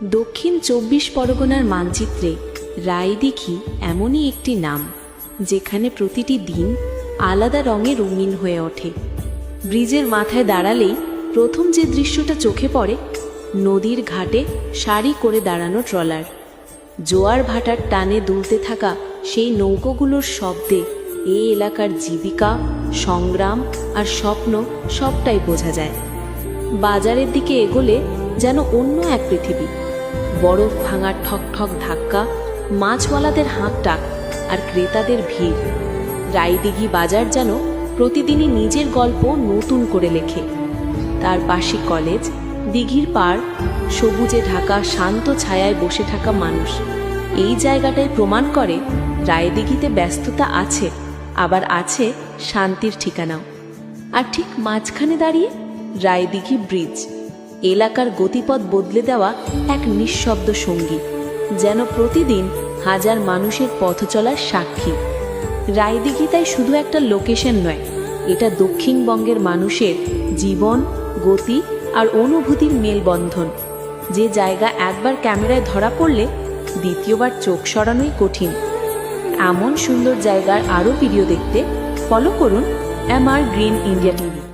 দক্ষিণ ২৪ পরগনার মানচিত্রে রায়দিঘি এমনই একটি নাম, যেখানে প্রতিটি দিন আলাদা রঙে রঙিন হয়ে ওঠে। ব্রিজের মাথায় দাঁড়ালেই প্রথম যে দৃশ্যটা চোখে পড়ে, নদীর ঘাটে সারি করে দাঁড়ানো ট্রলার, জোয়ার ভাটার টানে দুলতে থাকা সেই নৌকোগুলোর শব্দে এই এলাকার জীবিকা, সংগ্রাম আর স্বপ্ন সবটাই বোঝা যায়। বাজারের দিকে এগোলে যেন অন্য এক পৃথিবী। বরফ ভাঙার ঠক ঠক ধাক্কা, মাছওয়ালাদের হাঁকটাক আর ক্রেতাদের ভিড়। রায়দিঘি বাজার যেন প্রতিদিনই নিজের গল্প নতুন করে লেখে। তার পাশে কলেজ, দিঘির পাড়, সবুজে ঢাকা শান্ত ছায়ায় বসে থাকা মানুষ। এই জায়গাটাই প্রমাণ করে রায়দিঘিতে ব্যস্ততা আছে, আবার আছে শান্তির ঠিকানাও। আর ঠিক মাঝখানে দাঁড়িয়ে রায়দিঘি ব্রিজ, এলাকার গতিপথ বদলে দেওয়া এক নিঃশব্দ সঙ্গী, যেন প্রতিদিন হাজার মানুষের পথ চলার সাক্ষী। রায়দিঘি তাই শুধু একটা লোকেশন নয়, এটা দক্ষিণবঙ্গের মানুষের জীবন, গতি আর অনুভূতির মেলবন্ধন। যে জায়গা একবার ক্যামেরায় ধরা পড়লে দ্বিতীয়বার চোখ সরানোই কঠিন। এমন সুন্দর জায়গার আরও ভিডিও দেখতে ফলো করুন MR গ্রিন ইন্ডিয়া টিভি।